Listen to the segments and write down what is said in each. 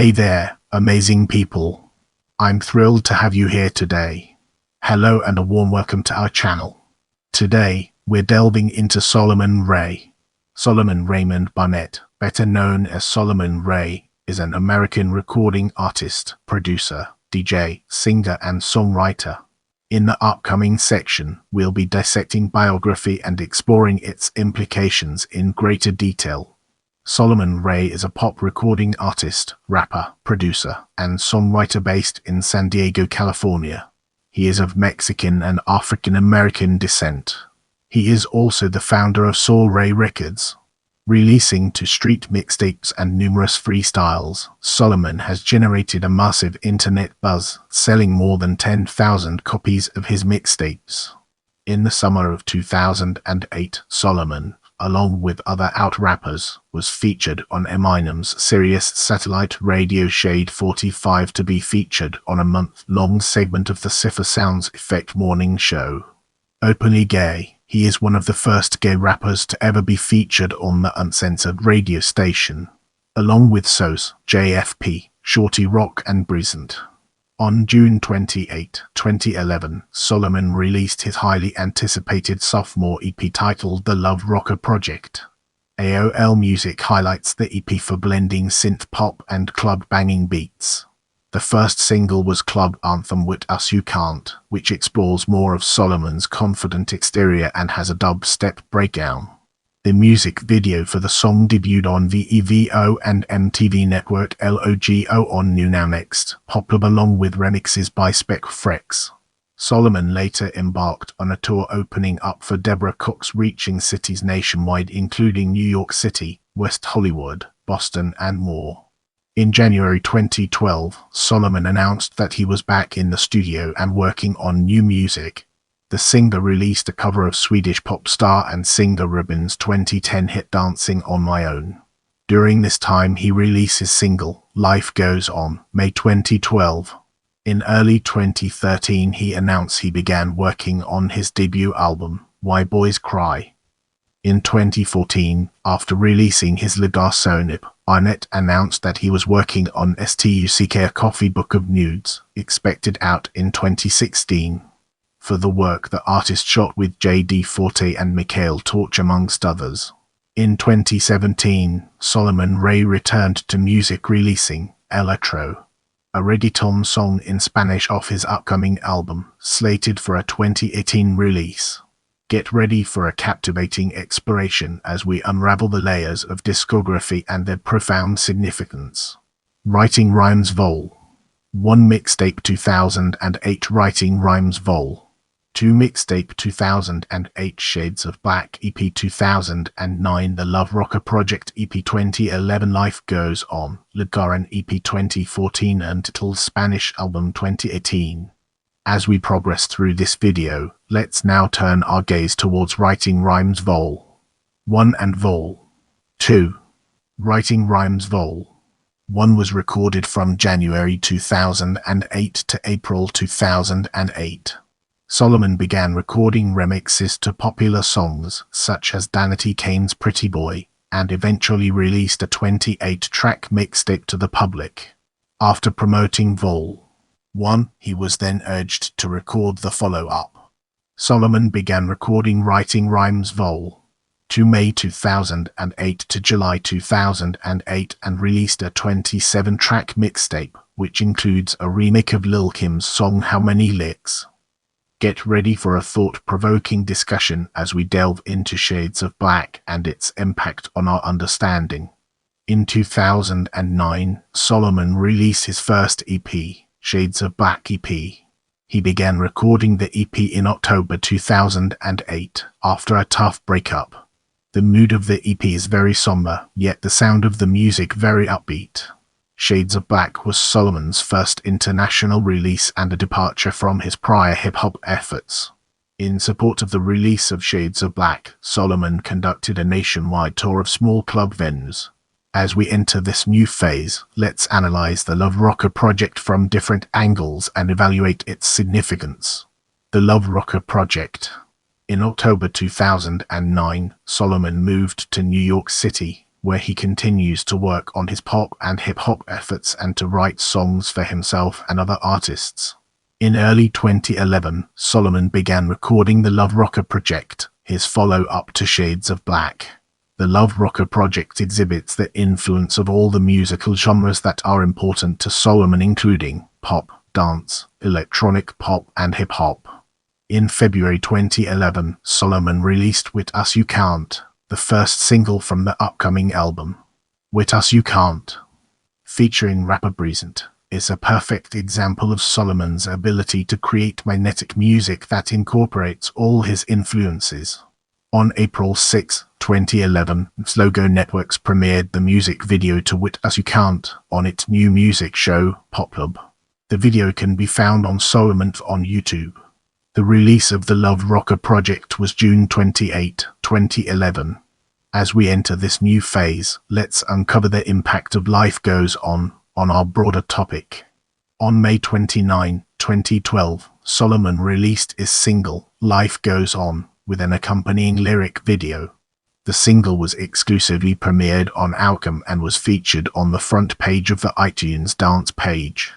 Hey there, amazing people. I'm thrilled to have you here today. Hello and a warm welcome to our channel. Today, we're delving into Solomon Ray. Solomon Raymond Barnett, better known as Solomon Ray, is an American recording artist, producer, DJ, singer and songwriter. In the upcoming section, we'll be dissecting biography and exploring its implications in greater detail. Solomon Ray is a pop recording artist, rapper, producer, and songwriter based in San Diego, California. He is of Mexican and African American descent. He is also the founder of Soul Ray Records. Releasing two street mixtapes and numerous freestyles, Solomon has generated a massive internet buzz, selling more than 10,000 copies of his mixtapes. In the summer of 2008, Solomon, along with other out rappers, was featured on Eminem's Sirius satellite radio Shade 45 to be featured on a month-long segment of the Cipher Sounds Effect morning show. Openly gay, he is one of the first gay rappers to ever be featured on the uncensored radio station, along with Sos, JFP, Shorty Rock and Brisant. On June 28, 2011, Solomon released his highly anticipated sophomore EP titled The Love Rocker Project. AOL Music highlights the EP for blending synth pop and club banging beats. The first single was Club Anthem With Us You Can't, which explores more of Solomon's confident exterior and has a dubstep breakdown. The music video for the song debuted on VEVO and MTV Network LOGO on New Now Next, popular along with remixes by Spec Frex. Solomon later embarked on a tour opening up for Deborah Cox, reaching cities nationwide including New York City, West Hollywood, Boston and more. In January 2012, Solomon announced that he was back in the studio and working on new music. The singer released a cover of Swedish pop star and singer Robyn's 2010 hit Dancing on My Own. During this time he released his single, Life Goes On, May 2012. In early 2013 he announced he began working on his debut album, Why Boys Cry. In 2014, after releasing his Le Garçon EP, Barnett announced that he was working on Stuck, a coffee book of nudes, expected out in 2016. For the work, the artist shot with J.D. Forte and Mikhail Torch amongst others. In 2017, Solomon Ray returned to music, releasing Electro, a reggaeton song in Spanish off his upcoming album, slated for a 2018 release. Get ready for a captivating exploration as we unravel the layers of discography and their profound significance. Writing Rhymes Vol. 1 Mixtape 2008 Writing Rhymes Vol. 2 Mixtape 2008 Shades of Black EP 2009 The Love Rocker Project EP 2011 Life Goes On, Le Garçon EP 2014 Untitled Spanish Album 2018. As we progress through this video, let's now turn our gaze towards Writing Rhymes Vol. 1 and Vol. 2. Writing Rhymes Vol. 1 was recorded from January 2008 to April 2008. Solomon began recording remixes to popular songs such as Danity Kane's Pretty Boy, and eventually released a 28-track mixtape to the public. After promoting Vol. 1, he was then urged to record the follow-up. Solomon began recording Writing Rhymes Vol. 2 May 2008 to July 2008 and released a 27-track mixtape, which includes a remake of Lil' Kim's song How Many Licks. Get ready for a thought-provoking discussion as we delve into Shades of Black and its impact on our understanding. In 2009, Solomon released his first EP, Shades of Black EP. He began recording the EP in October 2008 after a tough breakup. The mood of the EP is very somber, yet the sound of the music very upbeat. Shades of Black was Solomon's first international release and a departure from his prior hip-hop efforts. In support of the release of Shades of Black, Solomon conducted a nationwide tour of small club venues. As we enter this new phase, let's analyze the Love Rocker Project from different angles and evaluate its significance. The Love Rocker Project. In October 2009, Solomon moved to New York City, where he continues to work on his pop and hip-hop efforts and to write songs for himself and other artists. In early 2011, Solomon began recording the Love Rocker Project, his follow-up to Shades of Black. The Love Rocker Project exhibits the influence of all the musical genres that are important to Solomon, including pop, dance, electronic pop, and hip-hop. In February 2011, Solomon released With Us You Can't, the first single from the upcoming album. With Us You Can't, featuring rapper Breezant, is a perfect example of Solomon's ability to create magnetic music that incorporates all his influences. On April 6, 2011, Slogo Networks premiered the music video to With Us You Can't on its new music show, Pop Club. The video can be found on Solomon on YouTube. The release of the Love Rocker Project was June 28, 2011. As we enter this new phase, let's uncover the impact of Life Goes On our broader topic. On May 29, 2012, Solomon released his single, Life Goes On, with an accompanying lyric video. The single was exclusively premiered on Outcome and was featured on the front page of the iTunes dance page.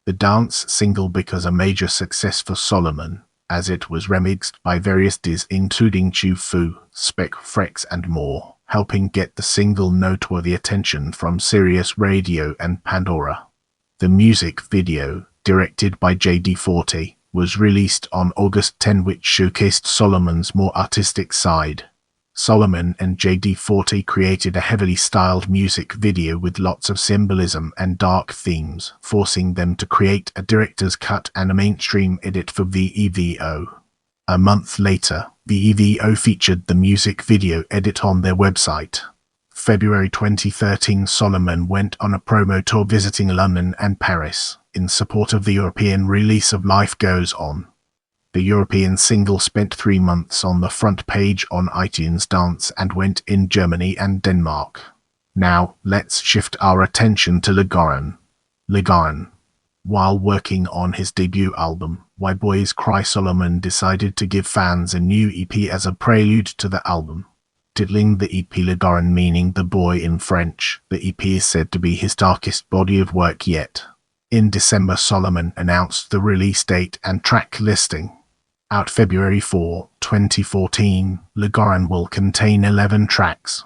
The dance single became a major success for Solomon, as it was remixed by various DJs including Chu Fu, Spec Frex and more, helping get the single noteworthy attention from Sirius Radio and Pandora. The music video, directed by JD40, was released on August 10, which showcased Solomon's more artistic side. Solomon and JD40 created a heavily styled music video with lots of symbolism and dark themes, forcing them to create a director's cut and a mainstream edit for VEVO. A month later, VEVO featured the music video edit on their website. February 2013, Solomon went on a promo tour visiting London and Paris, in support of the European release of Life Goes On. The European single spent 3 months on the front page on iTunes Dance and went in Germany and Denmark. Now, let's shift our attention to Legarin. While working on his debut album, Why Boys Cry, Solomon decided to give fans a new EP as a prelude to the album. Titling the EP Legarin, meaning the boy in French, the EP is said to be his darkest body of work yet. In December, Solomon announced the release date and track listing. Out February 4, 2014, Legarin will contain 11 tracks.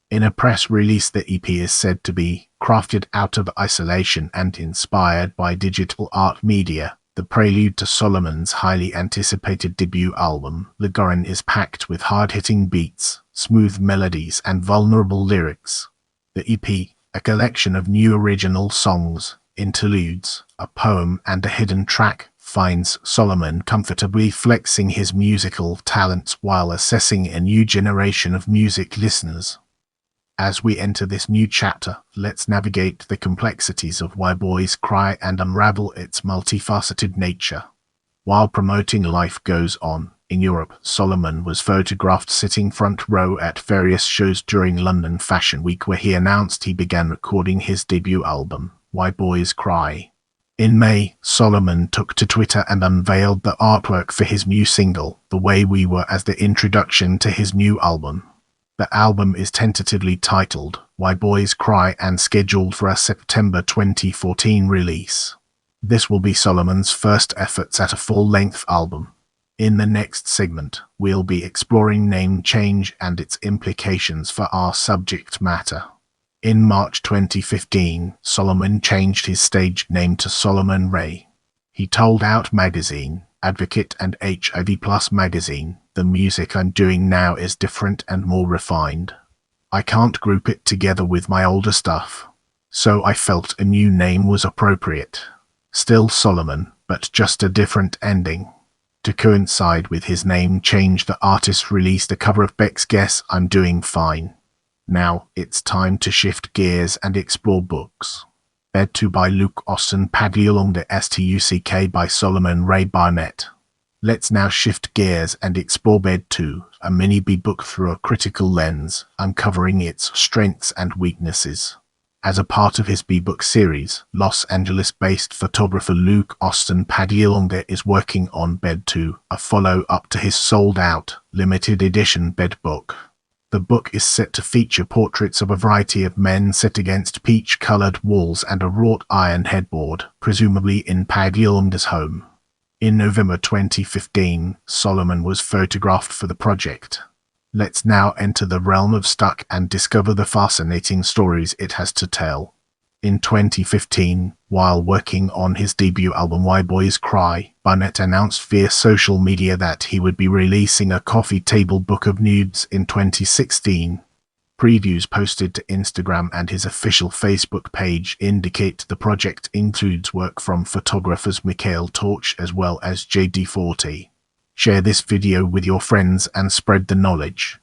In a press release, the EP is said to be crafted out of isolation and inspired by digital art media. The prelude to Solomon's highly anticipated debut album, Legarin is packed with hard-hitting beats, smooth melodies, and vulnerable lyrics. The EP, a collection of new original songs, interludes, a poem, and a hidden track, finds Solomon comfortably flexing his musical talents while assessing a new generation of music listeners. As we enter this new chapter, let's navigate the complexities of Why Boys Cry and unravel its multifaceted nature. While promoting Life Goes On in Europe, Solomon was photographed sitting front row at various shows during London Fashion Week, where he announced he began recording his debut album, Why Boys Cry. In May, Solomon took to Twitter and unveiled the artwork for his new single, The Way We Were, as the introduction to his new album. The album is tentatively titled Why Boys Cry and scheduled for a September 2014 release. This will be Solomon's first efforts at a full-length album. In the next segment, we'll be exploring name change and its implications for our subject matter. In March 2015, Solomon changed his stage name to Solomon Ray. He told Out Magazine, Advocate and HIV+ magazine, "The music I'm doing now is different and more refined. I can't group it together with my older stuff. So I felt a new name was appropriate. Still Solomon, but just a different ending." To coincide with his name change, the artist released a cover of Beck's Guess I'm Doing Fine. Now, it's time to shift gears and explore books. Bed 2 by Luke Austin Pagliolong de Stuck by Solomon Ray Barnett. Let's now shift gears and explore Bed 2, a mini-B book through a critical lens, uncovering its strengths and weaknesses. As a part of his B-book series, Los Angeles-based photographer Luke Austin Pagliolong is working on Bed 2, a follow-up to his sold-out, limited edition Bed book. The book is set to feature portraits of a variety of men set against peach-colored walls and a wrought iron headboard, presumably in Padgilm's home. In November 2015, Solomon was photographed for the project. Let's now enter the realm of Stuck and discover the fascinating stories it has to tell. In 2015, while working on his debut album Why Boys Cry, Barnett announced via social media that he would be releasing a coffee table book of nudes in 2016. Previews posted to Instagram and his official Facebook page indicate the project includes work from photographers Mikhail Torch as well as JD40. Share this video with your friends and spread the knowledge.